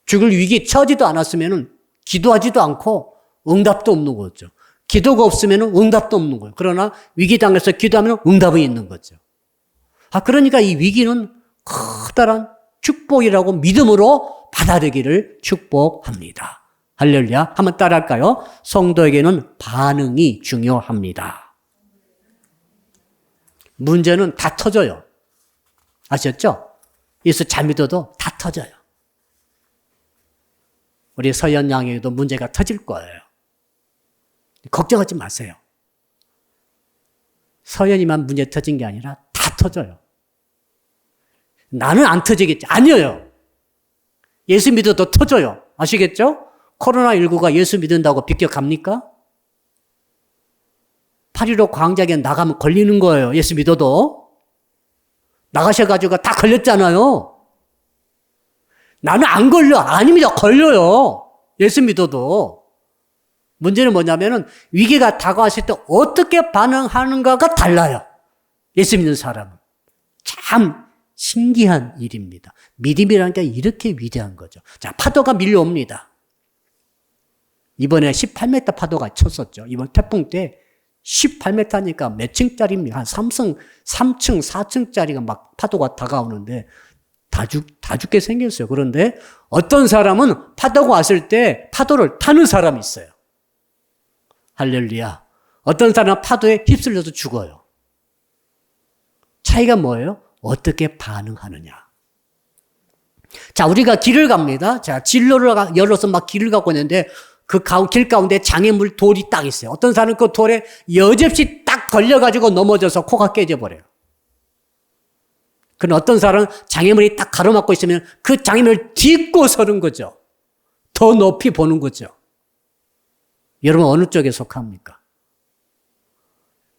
죽을 위기 처하지도 않았으면 기도하지도 않고 응답도 없는 거죠. 기도가 없으면 응답도 없는 거예요. 그러나 위기 당해서 기도하면 응답은 있는 거죠. 그러니까 이 위기는 커다란 축복이라고 믿음으로 받아들이기를 축복합니다. 할렐루야. 한번 따라할까요? 성도에게는 반응이 중요합니다. 문제는 다 터져요. 아셨죠? 예수 잘 믿어도 다 터져요. 우리 서연 양에게도 문제가 터질 거예요. 걱정하지 마세요. 서연이만 문제 터진 게 아니라 다 터져요. 나는 안 터지겠지. 아니에요. 예수 믿어도 터져요. 아시겠죠? 코로나19가 예수 믿는다고 비껴갑니까? 8.15 광장에 나가면 걸리는 거예요. 예수 믿어도. 나가셔가지고 다 걸렸잖아요. 나는 안 걸려. 아닙니다. 걸려요. 예수 믿어도. 문제는 뭐냐면은 위기가 다가왔을 때 어떻게 반응하는가가 달라요. 예수 믿는 사람은. 참 신기한 일입니다. 믿음이라는 게 이렇게 위대한 거죠. 자, 파도가 밀려옵니다. 이번에 18m 파도가 쳤었죠. 이번 태풍 때 18m니까 몇 층짜리입니까? 한 3층, 4층짜리가 막 파도가 다가오는데 다 죽게 생겼어요. 그런데 어떤 사람은 파도가 왔을 때 파도를 타는 사람이 있어요. 할렐루야. 어떤 사람은 파도에 휩쓸려서 죽어요. 차이가 뭐예요? 어떻게 반응하느냐. 자, 우리가 길을 갑니다. 자, 진로를 열어서 막 길을 가고 있는데 그 길 가운데 장애물 돌이 딱 있어요. 어떤 사람은 그 돌에 여지없이 딱 걸려가지고 넘어져서 코가 깨져버려요. 그럼 어떤 사람은 장애물이 딱 가로막고 있으면 그 장애물을 딛고 서는 거죠. 더 높이 보는 거죠. 여러분 어느 쪽에 속합니까?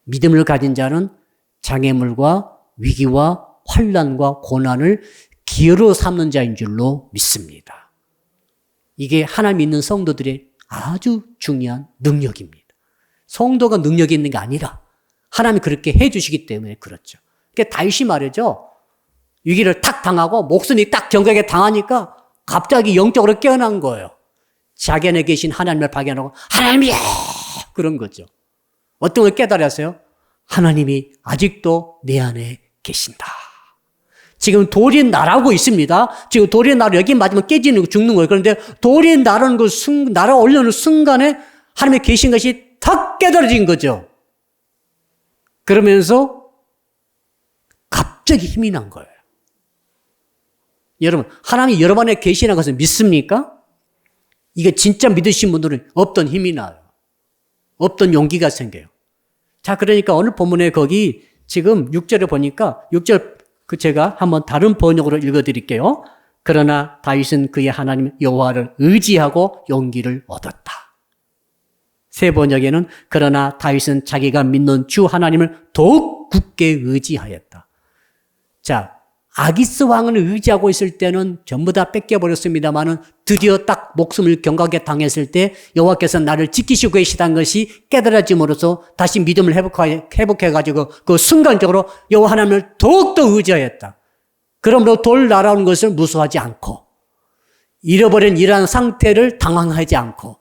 믿음을 가진 자는 장애물과 위기와 환난과 고난을 기회로 삼는 자인 줄로 믿습니다. 이게 하나님 믿는 성도들의 아주 중요한 능력입니다. 성도가 능력이 있는 게 아니라 하나님이 그렇게 해주시기 때문에 그렇죠. 그러니까 다윗이 말이죠. 위기를 탁 당하고 목숨이 딱 경각에 당하니까 갑자기 영적으로 깨어난 거예요. 자기 안에 계신 하나님을 발견하고 하나님이야! 그런 거죠. 어떤 걸 깨달았어요? 하나님이 아직도 내 안에 계신다. 지금 돌이 날아오고 있습니다. 지금 돌이 날아 여기 맞으면 깨지는 거 죽는 거예요. 그런데 돌이 날아오는 날아 올려오는 순간에 하나님의 계신 것이 탁 깨달아진 거죠. 그러면서 갑자기 힘이 난 거예요. 여러분, 하나님이 여러분 안에 계시는 것을 믿습니까? 이게 진짜 믿으신 분들은 없던 힘이 나요. 없던 용기가 생겨요. 자, 그러니까 오늘 본문에 거기 지금 6절에 보니까 6절 제가 한번 다른 번역으로 읽어드릴게요. 그러나 다윗은 그의 하나님 여호와를 의지하고 용기를 얻었다. 새 번역에는 그러나 다윗은 자기가 믿는 주 하나님을 더욱 굳게 의지하였다. 자, 아기스 왕을 의지하고 있을 때는 전부 다 뺏겨버렸습니다만은 드디어 딱 목숨을 경각에 당했을 때 여호와께서 나를 지키시고 계시다는 것이 깨달아짐으로써 다시 믿음을 회복해가지고 그 순간적으로 여호와 하나님을 더욱더 의지하였다. 그러므로 돌 날아오는 것을 무서워하지 않고 잃어버린 이러한 상태를 당황하지 않고.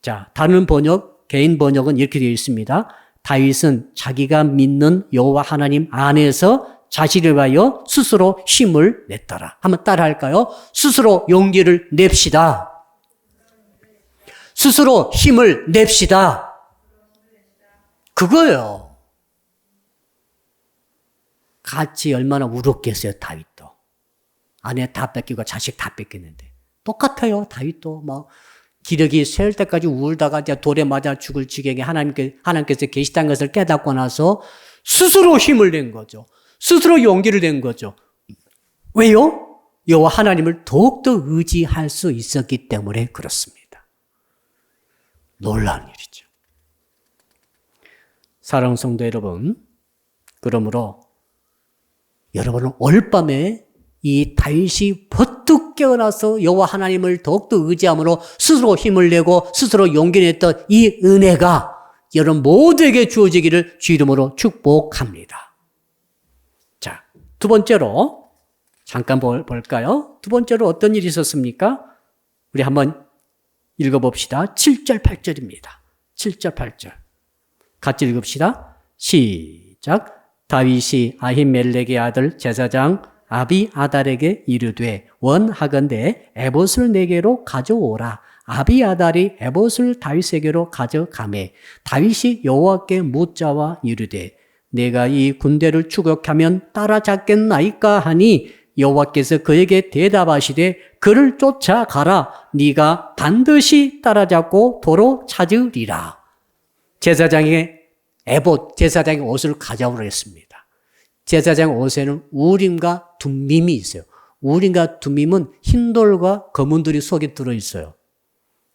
자, 다른 번역, 개인 번역은 이렇게 되어 있습니다. 다윗은 자기가 믿는 여호와 하나님 안에서 자신을 위하여 스스로 힘을 냈더라. 한번 따라 할까요? 스스로 용기를 냅시다. 스스로 힘을 냅시다. 그거예요. 같이 얼마나 울었겠어요, 다윗도. 아내 다 뺏기고 자식 다 뺏겼는데. 똑같아요, 다윗도. 막 기력이 셀 때까지 울다가 돌에 맞아 죽을 지경에 하나님께서 계시다는 것을 깨닫고 나서 스스로 힘을 낸 거죠. 스스로 용기를 낸 거죠. 왜요? 여호와 하나님을 더욱더 의지할 수 있었기 때문에 그렇습니다. 놀라운 일이죠. 사랑하는 성도 여러분, 그러므로 여러분은 오늘 밤에 이 다윗이 버뜩 깨어나서 여호와 하나님을 더욱더 의지함으로 스스로 힘을 내고 스스로 용기 냈던 이 은혜가 여러분 모두에게 주어지기를 주 이름으로 축복합니다. 자, 두 번째로 잠깐 볼까요? 두 번째로 어떤 일이 있었습니까? 우리 한번 읽어봅시다. 7절, 8절입니다. 7절, 8절. 같이 읽읍시다. 시작. 다윗이 아히멜렉의 아들 제사장 아비아달에게 이르되 원하건대 에봇을 내게로 가져오라. 아비아달이 에봇을 다윗에게로 가져가매 다윗이 여호와께 묻자와 이르되 내가 이 군대를 추격하면 따라잡겠나이까 하니 여호와께서 그에게 대답하시되 그를 쫓아가라. 네가 반드시 따라잡고 도로 찾으리라. 제사장의 옷을 가져오라 했습니다. 제사장 옷에는 우림과 둠밈이 있어요. 우림과 둠밈은 흰돌과 검은돌이 속에 들어있어요.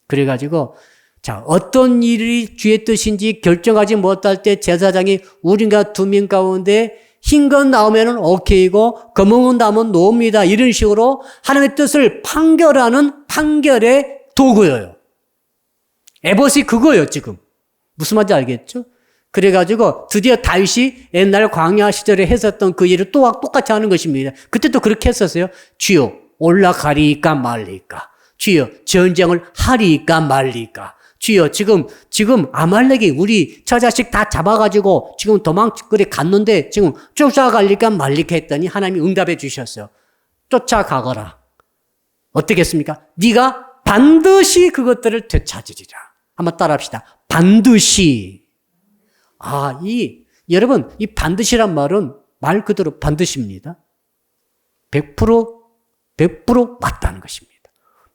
그래가지고 자, 어떤 일이 주의 뜻인지 결정하지 못할 때 제사장이 우림과 둠밈 가운데 흰 건 나오면은 오케이고 검은 건 나오면 노입니다. 이런 식으로 하나님의 뜻을 판결하는 판결의 도구예요. 에봇이 그거예요, 지금. 무슨 말인지 알겠죠? 그래가지고 드디어 다윗이 옛날 광야 시절에 했었던 그 일을 또 똑같이 하는 것입니다. 그때도 그렇게 했었어요. 주여 올라가리까 말리까. 주여 전쟁을 하리까 말리까. 주여 지금 아말렉이 우리 처자식 다 잡아가지고 지금 도망그래 갔는데 지금 쫓아갈리까 말리까 했더니 하나님이 응답해 주셨어요. 쫓아가거라. 어떻게 했습니까? 네가 반드시 그것들을 되찾으리라. 한번 따라합시다. 반드시. 여러분, 이 반드시란 말은 말 그대로 반드시입니다. 100% 100% 맞다는 것입니다.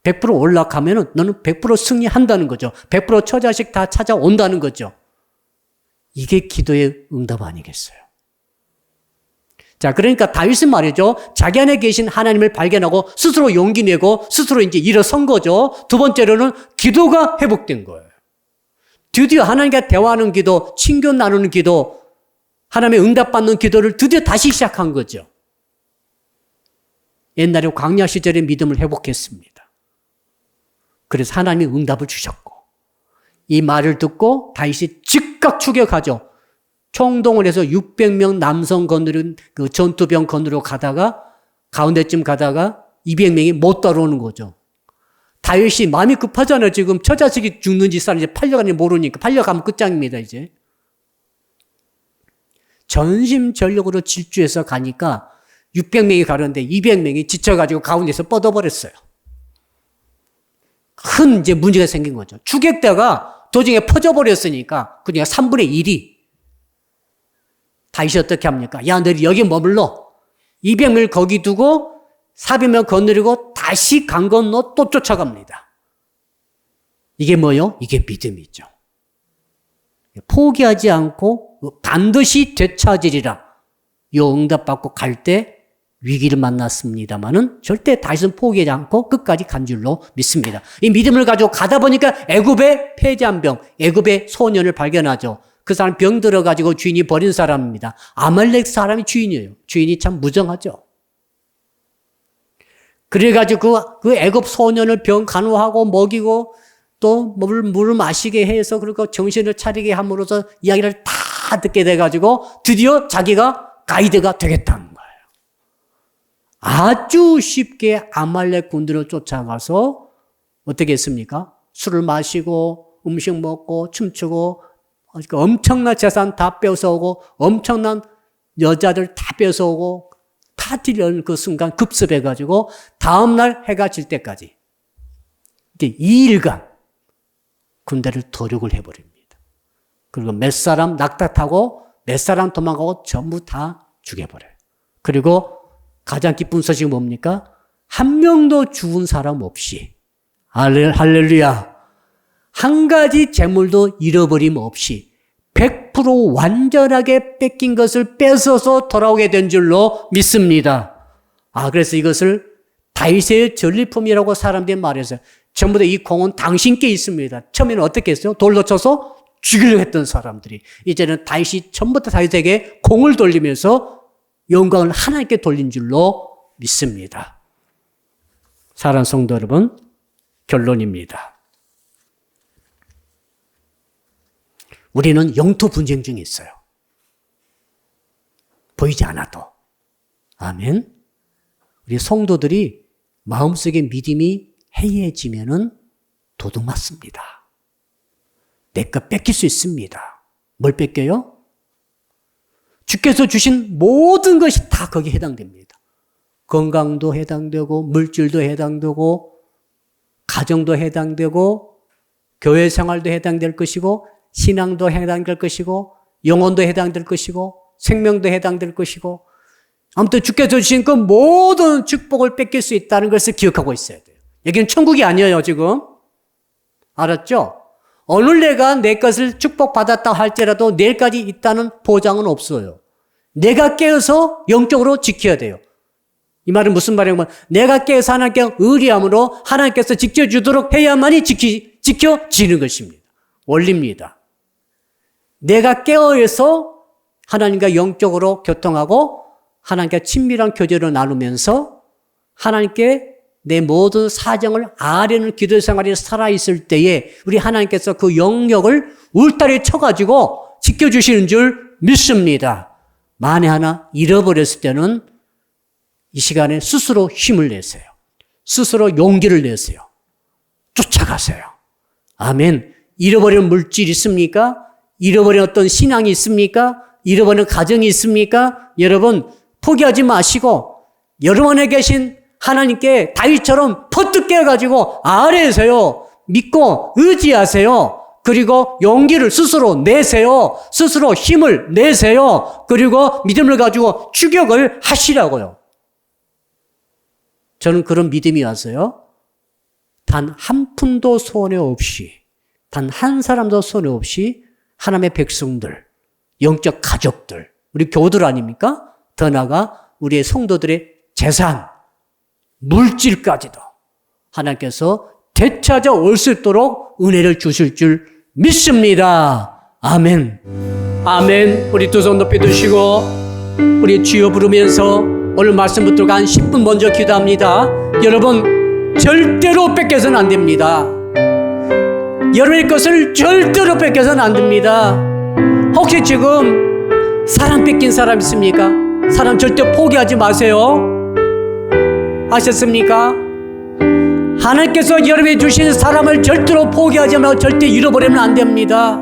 100% 올라가면은 너는 100% 승리한다는 거죠. 100% 처자식 다 찾아온다는 거죠. 이게 기도의 응답 아니겠어요? 자, 그러니까 다윗은 말이죠. 자기 안에 계신 하나님을 발견하고 스스로 용기 내고 스스로 이제 일어선 거죠. 두 번째로는 기도가 회복된 거예요. 드디어 하나님과 대화하는 기도, 친교 나누는 기도, 하나님의 응답받는 기도를 드디어 다시 시작한 거죠. 옛날에 광야 시절의 믿음을 회복했습니다. 그래서 하나님이 응답을 주셨고, 이 말을 듣고 다윗이 즉각 추격하죠. 총동을 해서 600명 남성 건드린 그 전투병 건드려 가다가 가운데쯤 가다가 200명이 못 따라오는 거죠. 다윗이 마음이 급하잖아요. 지금 처자식이 죽는지 살는지 팔려가는지 모르니까 팔려가면 끝장입니다. 이제 전심전력으로 질주해서 가니까 600명이 가는데 200명이 지쳐가지고 가운데서 뻗어버렸어요. 큰 이제 문제가 생긴 거죠. 추격대가 도중에 퍼져버렸으니까 그냥 3분의 1이 다윗이 어떻게 합니까? 야, 너희 여기 머물러. 200명을 거기 두고 400명 건드리고 다시 강 건너 또 쫓아갑니다. 이게 뭐요? 이게 믿음이죠. 포기하지 않고 반드시 되찾으리라. 이 응답받고 갈 때 위기를 만났습니다마는 절대 다윗은 포기하지 않고 끝까지 간 줄로 믿습니다. 이 믿음을 가지고 가다 보니까 애굽의 패자한 병, 애굽의 소년을 발견하죠. 그 사람 병 들어가지고 주인이 버린 사람입니다. 아말렉 사람이 주인이에요. 주인이 참 무정하죠. 그래가지고 그 애굽 소년을 병 간호하고 먹이고 또 물을 마시게 해서 그리고 정신을 차리게 함으로써 이야기를 다 듣게 돼가지고 드디어 자기가 가이드가 되겠다는 거예요. 아주 쉽게 아말렉 군들을 쫓아가서 어떻게 했습니까? 술을 마시고 음식 먹고 춤추고 엄청난 재산 다 뺏어오고 엄청난 여자들 다 뺏어오고 파티를 여는 그 순간 급습해가지고 다음날 해가 질 때까지 이제 2일간 군대를 도륙을 해버립니다. 그리고 몇 사람 낙타타고 몇 사람 도망가고 전부 다 죽여버려요. 그리고 가장 기쁜 소식이 뭡니까? 한 명도 죽은 사람 없이 할렐루야. 한 가지 재물도 잃어버림 없이 100% 완전하게 뺏긴 것을 뺏어서 돌아오게 된 줄로 믿습니다. 그래서 이것을 다윗의 전리품이라고 사람들이 말했어요. 전부 다 이 공은 당신께 있습니다. 처음에는 어떻게 했어요? 돌로 쳐서 죽이려고 했던 사람들이 이제는 다윗이 전부 다 다윗에게 공을 돌리면서 영광을 하나님께 돌린 줄로 믿습니다. 사랑하는 성도 여러분, 결론입니다. 우리는 영토 분쟁 중에 있어요. 보이지 않아도. 아멘. 우리 성도들이 마음속에 믿음이 해이해지면은 도둑맞습니다. 내 것 뺏길 수 있습니다. 뭘 뺏겨요? 주께서 주신 모든 것이 다 거기에 해당됩니다. 건강도 해당되고 물질도 해당되고 가정도 해당되고 교회 생활도 해당될 것이고 신앙도 해당될 것이고 영혼도 해당될 것이고 생명도 해당될 것이고 아무튼 주께서 주신 그 모든 축복을 뺏길 수 있다는 것을 기억하고 있어야 돼요. 여기는 천국이 아니에요 지금. 알았죠? 오늘 내가 내 것을 축복받았다 할지라도 내일까지 있다는 보장은 없어요. 내가 깨어서 영적으로 지켜야 돼요. 이 말은 무슨 말이냐면 내가 깨어서 하나님께 의리함으로 하나님께서 지켜주도록 해야만이 지켜지는 것입니다. 원리입니다. 내가 깨어서 하나님과 영적으로 교통하고 하나님과 친밀한 교제를 나누면서 하나님께 내 모든 사정을 아뢰는 기도 생활이 살아있을 때에 우리 하나님께서 그 영역을 울타리 쳐가지고 지켜주시는 줄 믿습니다. 만에 하나 잃어버렸을 때는 이 시간에 스스로 힘을 내세요. 스스로 용기를 내세요. 쫓아가세요. 아멘. 잃어버린 물질이 있습니까? 잃어버린 어떤 신앙이 있습니까? 잃어버린 가정이 있습니까? 여러분 포기하지 마시고 여러분 안에 계신 하나님께 다윗처럼 퍼뜩 깨어가지고 아뢰세요. 믿고 의지하세요. 그리고 용기를 스스로 내세요. 스스로 힘을 내세요. 그리고 믿음을 가지고 추격을 하시라고요. 저는 그런 믿음이 왔어요. 단 한 푼도 손해 없이, 단 한 사람도 손해 없이 하나님의 백성들, 영적 가족들, 우리 교우들 아닙니까? 더 나아가 우리의 성도들의 재산, 물질까지도 하나님께서 되찾아 올 수 있도록 은혜를 주실 줄 믿습니다. 아멘. 아멘. 우리 두 손 높이 드시고 우리 주여 부르면서 오늘 말씀 붙들고 한 10분 먼저 기도합니다. 여러분 절대로 뺏겨서는 안 됩니다. 여러분의 것을 절대로 뺏겨서는 안 됩니다. 혹시 지금 사람 뺏긴 사람 있습니까? 사람 절대 포기하지 마세요. 아셨습니까? 하나님께서 여러분이 주신 사람을 절대로 포기하지 말고 절대 잃어버리면 안 됩니다.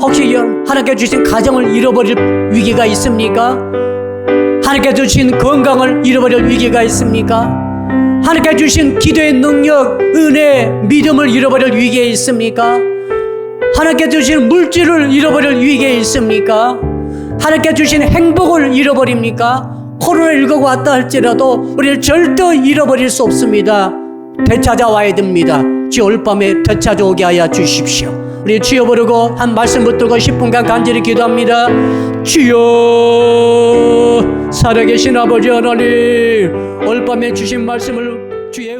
혹시 하나님께서 주신 가정을 잃어버릴 위기가 있습니까? 하나님께서 주신 건강을 잃어버릴 위기가 있습니까? 하나님께서 주신 기도의 능력, 은혜, 믿음을 잃어버릴 위기에 있습니까? 하나님께서 주신 물질을 잃어버릴 위기에 있습니까? 하나님께서 주신 행복을 잃어버립니까? 코로나19가 왔다 할지라도 우리를 절대 잃어버릴 수 없습니다. 되찾아와야 됩니다. 주여 올 밤에 되찾아오게 하여 주십시오. 우리 주여 부르고 한 말씀 붙들고 10분간 간절히 기도합니다. 주여 살아계신 아버지 하나님, 올 밤에 주신 말씀을 주의